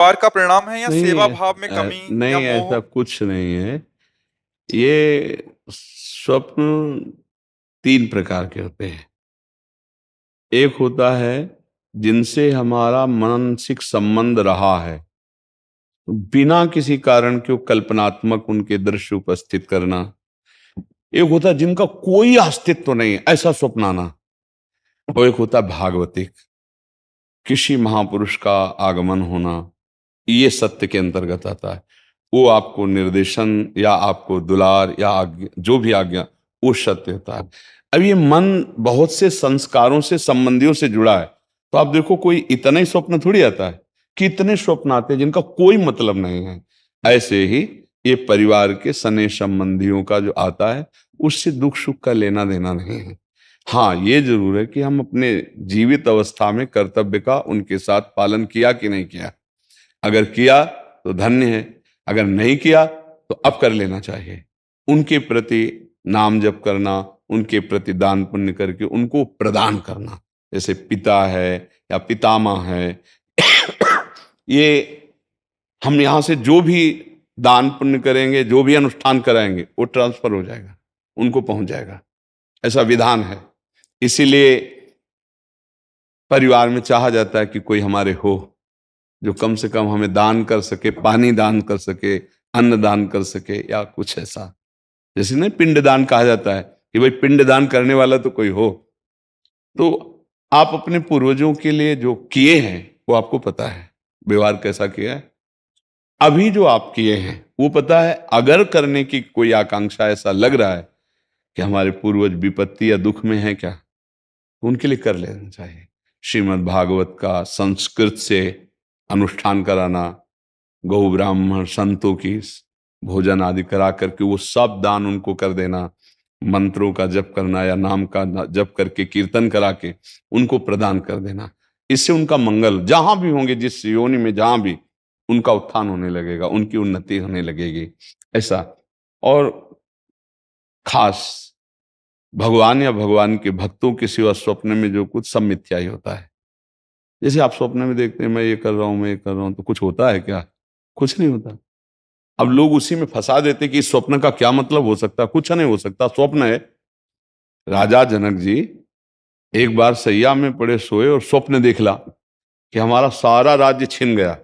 पार का परिणाम है या नहीं सेवा भाव में कमी या नहीं, मोह? ऐसा कुछ नहीं है। ये स्वप्न तीन प्रकार के होते हैं। एक होता है जिनसे हमारा मानसिक संबंध रहा है, तो बिना किसी कारण के वो कल्पनात्मक उनके दृश्य उपस्थित करना। एक होता है जिनका कोई अस्तित्व नहीं है, ऐसा स्वप्न आना। और एक होता है भागवतिक, किसी महापुरुष का आगमन होना। ये सत्य के अंतर्गत आता है। वो आपको निर्देशन या आपको दुलार या आज्ञा, जो भी आज्ञा, वो सत्य होता है। अब ये मन बहुत से संस्कारों से, संबंधियों से जुड़ा है, तो आप देखो कोई इतना ही स्वप्न थोड़ी आता है, कितने स्वप्न आते हैं जिनका कोई मतलब नहीं है। ऐसे ही ये परिवार के सने संबंधियों का जो आता है, उससे दुख सुख का लेना देना नहीं है। हाँ, ये जरूर है कि हम अपने जीवित अवस्था में कर्तव्य का उनके साथ पालन किया कि नहीं किया। अगर किया तो धन्य है, अगर नहीं किया तो अब कर लेना चाहिए। उनके प्रति नाम जप करना, उनके प्रति दान पुण्य करके उनको प्रदान करना, जैसे पिता है या पितामह है। ये हम यहां से जो भी दान पुण्य करेंगे, जो भी अनुष्ठान कराएंगे, वो ट्रांसफर हो जाएगा, उनको पहुंच जाएगा। ऐसा विधान है। इसीलिए परिवार में चाहा जाता है कि कोई हमारे हो जो कम से कम हमें दान कर सके, पानी दान कर सके, अन्न दान कर सके, या कुछ ऐसा। जैसे ना पिंड दान कहा जाता है कि भाई पिंड दान करने वाला तो कोई हो। तो आप अपने पूर्वजों के लिए जो किए हैं वो आपको पता है, व्यवहार कैसा किया है। अभी जो आप किए हैं वो पता है। अगर करने की कोई आकांक्षा, ऐसा लग रहा है कि हमारे पूर्वज विपत्ति या दुख में है क्या, तो उनके लिए कर लेना चाहिए। श्रीमद् भागवत का संस्कृत से अनुष्ठान कराना, गौ ब्राह्मण संतों की भोजन आदि करा करके वो सब दान उनको कर देना, मंत्रों का जप करना या नाम का जप करके कीर्तन करा के उनको प्रदान कर देना। इससे उनका मंगल, जहां भी होंगे, जिस योनि में जहां भी, उनका उत्थान होने लगेगा, उनकी उन्नति होने लगेगी। ऐसा। और खास भगवान या भगवान के भक्तों के सिवा स्वप्न में जो कुछ, सब मिथ्या ही होता है। जैसे आप स्वप्न में देखते हैं मैं ये कर रहा हूं, मैं ये कर रहा हूं, तो कुछ होता है क्या? कुछ नहीं होता। अब लोग उसी में फंसा देते कि इस स्वप्न का क्या मतलब हो सकता है। कुछ नहीं हो सकता, स्वप्न है। राजा जनक जी एक बार सैया में पड़े सोए और स्वप्न देखला कि हमारा सारा राज्य छिन गया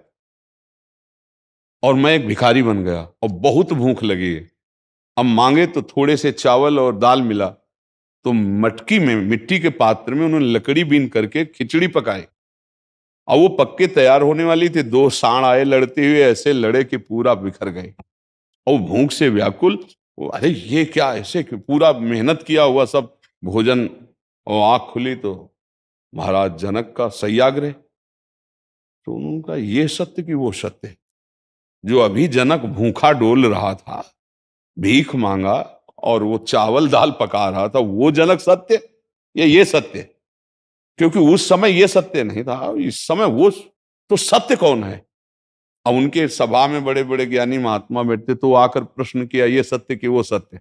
और मैं एक भिखारी बन गया और बहुत भूख लगी है। अब मांगे तो थोड़े से चावल और दाल मिला, तो मटकी में, मिट्टी के पात्र में उन्होंने लकड़ी बीन करके खिचड़ी पकाई। और वो पक्के तैयार होने वाली थी, दो सांड आए लड़ते हुए, ऐसे लड़े कि पूरा बिखर गए। और भूख से व्याकुल, अरे ये क्या, ऐसे कि पूरा मेहनत किया हुआ सब भोजन, और आंख खुली तो महाराज जनक का सत्याग्रह। तो उनका ये सत्य कि वो सत्य, जो अभी जनक भूखा डोल रहा था, भीख मांगा और वो चावल दाल पका रहा था, वो जनक सत्य, ये सत्य। क्योंकि उस समय ये सत्य नहीं था, इस समय वो तो सत्य कौन है। अब उनके सभा में बड़े बड़े ज्ञानी महात्मा बैठते, तो आकर प्रश्न किया, ये सत्य कि वो सत्य।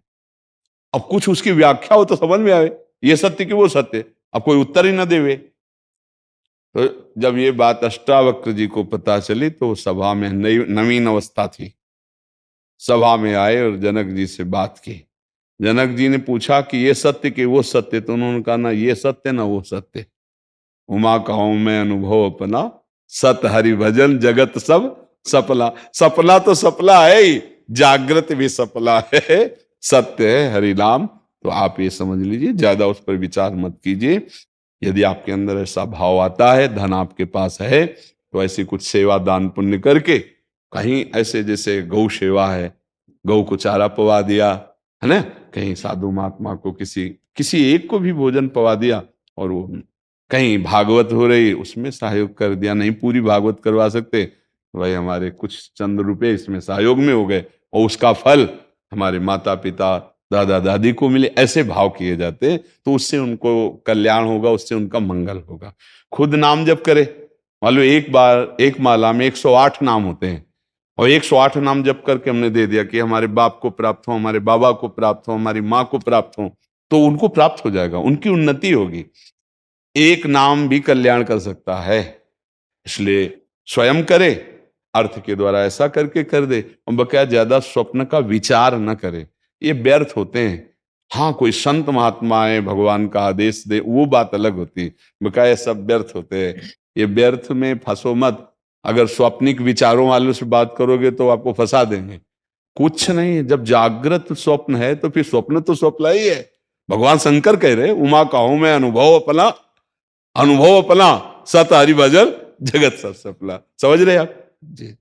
अब कुछ उसकी व्याख्या हो तो समझ में आवे, ये सत्य कि वो सत्य। अब कोई उत्तर ही ना देवे। तो जब ये बात अष्टावक्र जी को पता चली, तो सभा में नई नवीन अवस्था थी, सभा में आए और जनक जी से बात की। जनक जी ने पूछा कि ये सत्य कि वो सत्य, तो उन्होंने कहा ना ये सत्य ना वो सत्य। उमा कहूं मैं अनुभव अपना, सत हरि भजन जगत सब सपना। सपना तो सपना है ही, जागृत भी सपना है, सत्य है हरि नाम। तो आप ये समझ लीजिए, ज्यादा उस पर विचार मत कीजिए। यदि आपके अंदर ऐसा भाव आता है, धन आपके पास है, तो ऐसी कुछ सेवा दान पुण्य करके, कहीं ऐसे जैसे गौ सेवा है, गौ को चारा पवा दिया, है ना, कहीं साधु महात्मा को किसी किसी एक को भी भोजन पवा दिया, और वो कहीं भागवत हो रही उसमें सहयोग कर दिया। नहीं पूरी भागवत करवा सकते, भाई हमारे कुछ चंद रुपए इसमें सहयोग में हो गए, और उसका फल हमारे माता पिता दादा दादी को मिले, ऐसे भाव किए जाते, तो उससे उनको कल्याण होगा, उससे उनका मंगल होगा। खुद नाम जप करे, मान लो एक बार एक माला में 108 नाम होते हैं, और 108 नाम जप करके हमने दे दिया कि हमारे बाप को प्राप्त हो, हमारे बाबा को प्राप्त हो, हमारी माँ को प्राप्त हो, तो उनको प्राप्त हो जाएगा, उनकी उन्नति होगी। एक नाम भी कल्याण कर सकता है, इसलिए स्वयं करे, अर्थ के द्वारा ऐसा करके कर दे, और बकाया ज्यादा स्वप्न का विचार न करे, ये व्यर्थ होते हैं। हाँ, कोई संत महात्मा आए, भगवान का आदेश दे, वो बात अलग होती है, बकाया सब व्यर्थ होते हैं। ये व्यर्थ में फंसो मत। अगर स्वप्निक विचारों वालों से बात करोगे तो आपको फंसा देंगे। कुछ नहीं, जब जागृत स्वप्न है तो फिर स्वप्न तो स्वप्न ही है। भगवान शंकर कह रहे, उमा कहूं मैं अनुभव अपना सत हरि भजन जगत सब सपना। समझ रहे आप जी।